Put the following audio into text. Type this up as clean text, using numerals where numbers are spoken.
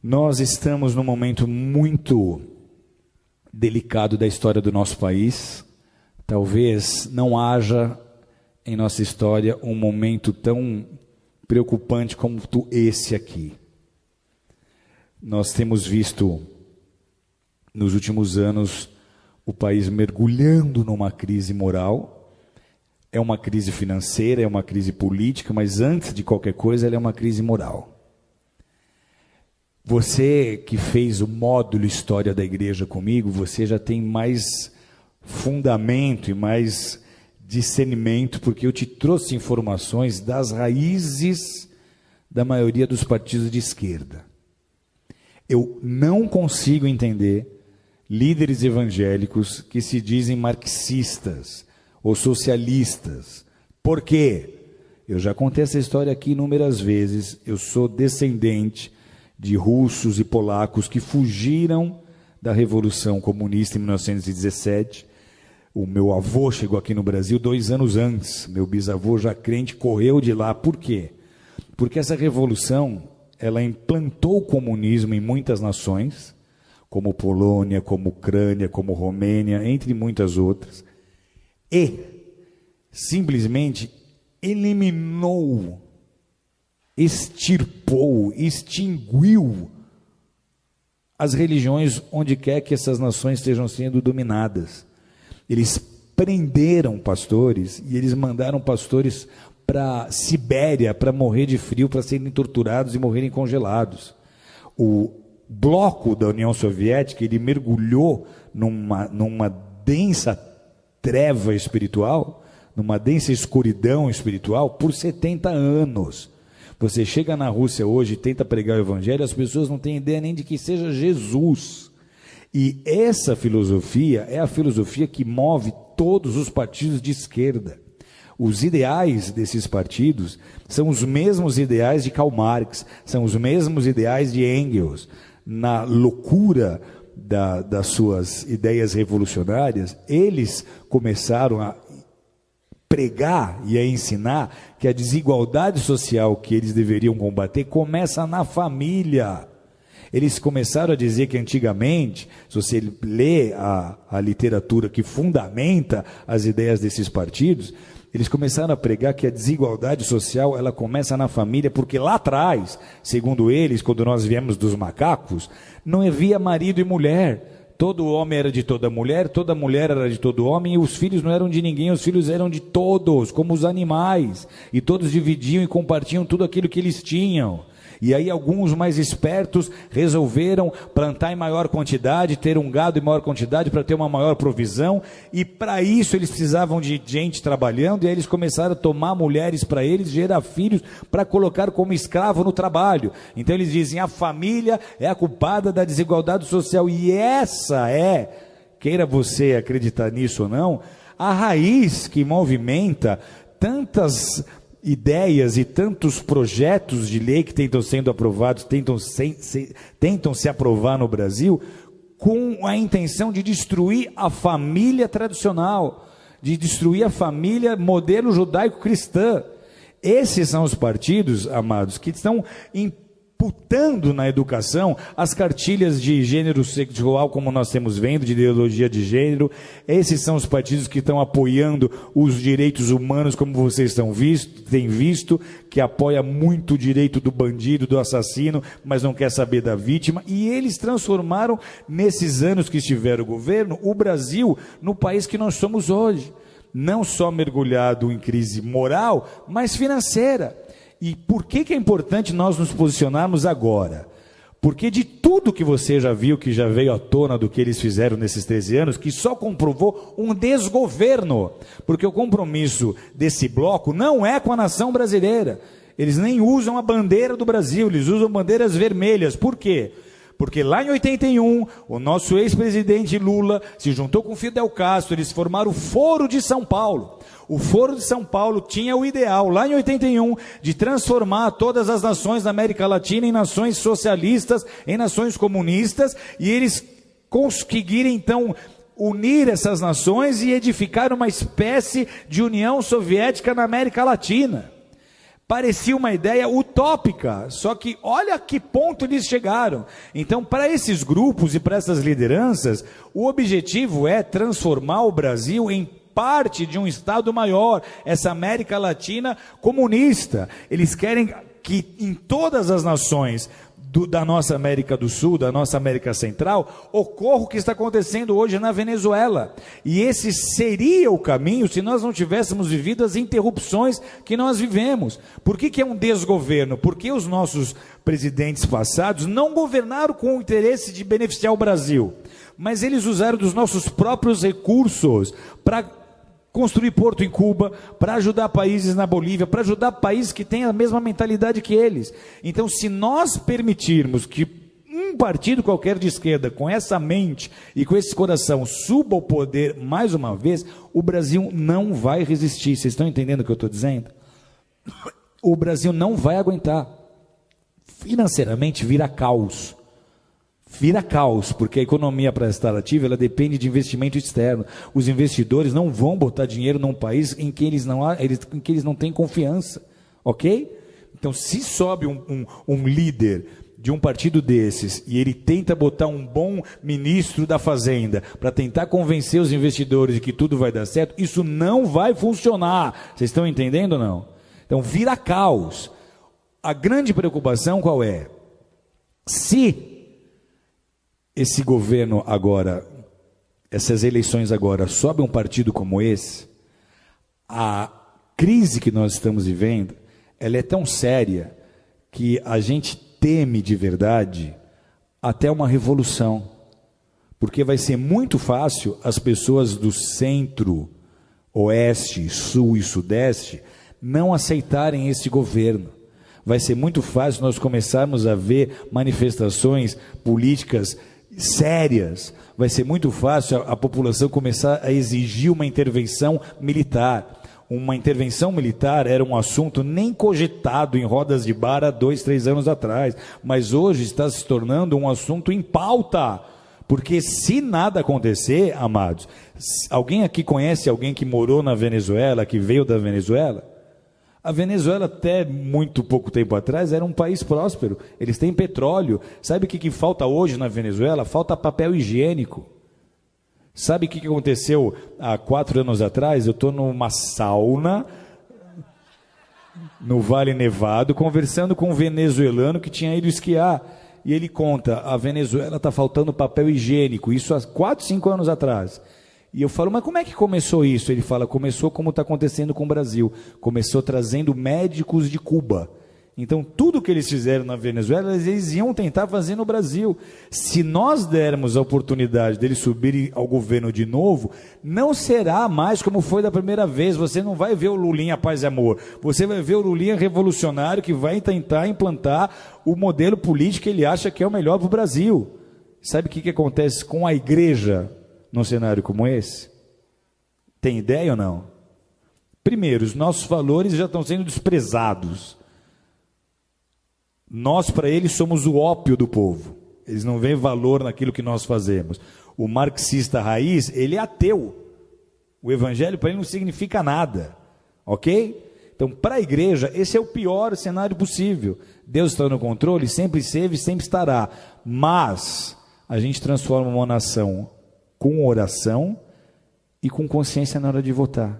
Nós estamos num momento muito delicado da história do nosso país. Talvez não haja em nossa história um momento tão preocupante como esse aqui. Nós temos visto, nos últimos anos, o país mergulhando numa crise moral. É uma crise financeira, é uma crise política, mas antes de qualquer coisa, ela é uma crise moral. Você que fez o módulo História da Igreja comigo, você já tem mais fundamento e mais discernimento, porque eu te trouxe informações das raízes da maioria dos partidos de esquerda. Eu não consigo entender líderes evangélicos que se dizem marxistas ou socialistas. Por quê? Eu já contei essa história aqui inúmeras vezes. Eu sou descendente de russos e polacos que fugiram da Revolução Comunista em 1917. O meu avô chegou aqui no Brasil 2 anos antes. Meu bisavô, já crente, correu de lá. Por quê? Porque essa revolução, ela implantou o comunismo em muitas nações, como Polônia, como Ucrânia, como Romênia, entre muitas outras, e simplesmente eliminou, extirpou, extinguiu as religiões onde quer que essas nações estejam sendo dominadas. Eles prenderam pastores e eles mandaram pastores para Sibéria para morrer de frio, para serem torturados e morrerem congelados. O bloco da União Soviética, ele mergulhou numa densa treva espiritual, numa densa escuridão espiritual por 70 anos. Você chega na Rússia hoje e tenta pregar o evangelho, as pessoas não têm ideia nem de que seja Jesus. E essa filosofia é a filosofia que move todos os partidos de esquerda. Os ideais desses partidos são os mesmos ideais de Karl Marx, são os mesmos ideais de Engels. Na loucura das suas ideias revolucionárias, eles começaram a pregar e a ensinar que a desigualdade social que eles deveriam combater começa na família. Eles começaram a dizer que antigamente, se você lê a literatura que fundamenta as ideias desses partidos, eles começaram a pregar que a desigualdade social ela começa na família, porque lá atrás, segundo eles, quando nós viemos dos macacos, não havia marido e mulher. Todo homem era de toda mulher era de todo homem, e os filhos não eram de ninguém, os filhos eram de todos, como os animais, e todos dividiam e compartilham tudo aquilo que eles tinham. E aí alguns mais espertos resolveram plantar em maior quantidade, ter um gado em maior quantidade para ter uma maior provisão, e para isso eles precisavam de gente trabalhando, e aí eles começaram a tomar mulheres para eles, gerar filhos para colocar como escravo no trabalho. Então eles dizem, a família é a culpada da desigualdade social, e essa é, queira você acreditar nisso ou não, a raiz que movimenta tantas ideias e tantos projetos de lei que tentam sendo aprovados, tentam se aprovar no Brasil, com a intenção de destruir a família tradicional, de destruir a família modelo judaico-cristã. Esses são os partidos, amados, que estão imputando na educação as cartilhas de gênero sexual, como nós temos vendo, de ideologia de gênero. Esses são os partidos que estão apoiando os direitos humanos, como vocês têm visto, que apoia muito o direito do bandido, do assassino, mas não quer saber da vítima. E eles transformaram, nesses anos que estiveram o governo, o Brasil no país que nós somos hoje. Não só mergulhado em crise moral, mas financeira. E por que é importante nós nos posicionarmos agora? Porque de tudo que você já viu, que já veio à tona do que eles fizeram nesses 13 anos, que só comprovou um desgoverno. Porque o compromisso desse bloco não é com a nação brasileira. Eles nem usam a bandeira do Brasil, eles usam bandeiras vermelhas. Por quê? Porque lá em 81, o nosso ex-presidente Lula se juntou com Fidel Castro, eles formaram o Foro de São Paulo. O Foro de São Paulo tinha o ideal, lá em 81, de transformar todas as nações da América Latina em nações socialistas, em nações comunistas, e eles conseguirem, então, unir essas nações e edificar uma espécie de União Soviética na América Latina. Parecia uma ideia utópica, só que olha a que ponto eles chegaram. Então, para esses grupos e para essas lideranças, o objetivo é transformar o Brasil em parte de um Estado maior, essa América Latina comunista. Eles querem que em todas as nações da nossa América do Sul, da nossa América Central, ocorra o que está acontecendo hoje na Venezuela. E esse seria o caminho se nós não tivéssemos vivido as interrupções que nós vivemos. Por que é um desgoverno? Porque os nossos presidentes passados não governaram com o interesse de beneficiar o Brasil, mas eles usaram dos nossos próprios recursos para construir porto em Cuba, para ajudar países na Bolívia, para ajudar países que têm a mesma mentalidade que eles. Então, se nós permitirmos que um partido qualquer de esquerda, com essa mente e com esse coração, suba ao poder mais uma vez, o Brasil não vai resistir. Vocês estão entendendo o que eu estou dizendo? O Brasil não vai aguentar. Financeiramente vira caos. Vira caos, porque a economia para estar ativa, ela depende de investimento externo. Os investidores não vão botar dinheiro num país em que eles não têm confiança, ok? Então, se sobe um líder de um partido desses e ele tenta botar um bom ministro da Fazenda para tentar convencer os investidores de que tudo vai dar certo, isso não vai funcionar. Vocês estão entendendo ou não? Então, vira caos. A grande preocupação qual é? Se esse governo agora, essas eleições agora, sobe um partido como esse, a crise que nós estamos vivendo, ela é tão séria que a gente teme de verdade até uma revolução, porque vai ser muito fácil as pessoas do centro, oeste, sul e sudeste não aceitarem esse governo. Vai ser muito fácil nós começarmos a ver manifestações políticas sérias, vai ser muito fácil a população começar a exigir uma intervenção militar. Uma intervenção militar era um assunto nem cogitado em rodas de bar há 2, 3 anos atrás, mas hoje está se tornando um assunto em pauta, porque se nada acontecer, amados, alguém aqui conhece alguém que morou na Venezuela, que veio da Venezuela? A Venezuela, até muito pouco tempo atrás, era um país próspero. Eles têm petróleo. Sabe o que falta hoje na Venezuela? Falta papel higiênico. Sabe o que aconteceu há 4 anos atrás? Eu estou numa sauna, no Vale Nevado, conversando com um venezuelano que tinha ido esquiar. E ele conta, a Venezuela está faltando papel higiênico. Isso há 4, 5 anos atrás. E eu falo, mas como é que começou isso? Ele fala, começou como está acontecendo com o Brasil. Começou trazendo médicos de Cuba. Então, tudo que eles fizeram na Venezuela, eles iam tentar fazer no Brasil. Se nós dermos a oportunidade deles subirem ao governo de novo, não será mais como foi da primeira vez. Você não vai ver o Lulinha Paz e Amor. Você vai ver o Lulinha revolucionário que vai tentar implantar o modelo político que ele acha que é o melhor para o Brasil. Sabe o que acontece com a igreja num cenário como esse? Tem ideia ou não? Primeiro, os nossos valores já estão sendo desprezados. Nós, para eles, somos o ópio do povo. Eles não veem valor naquilo que nós fazemos. O marxista raiz, ele é ateu. O evangelho para ele não significa nada. Ok? Então, para a igreja, esse é o pior cenário possível. Deus está no controle, sempre esteve, sempre estará. Mas a gente transforma uma nação com oração e com consciência na hora de votar.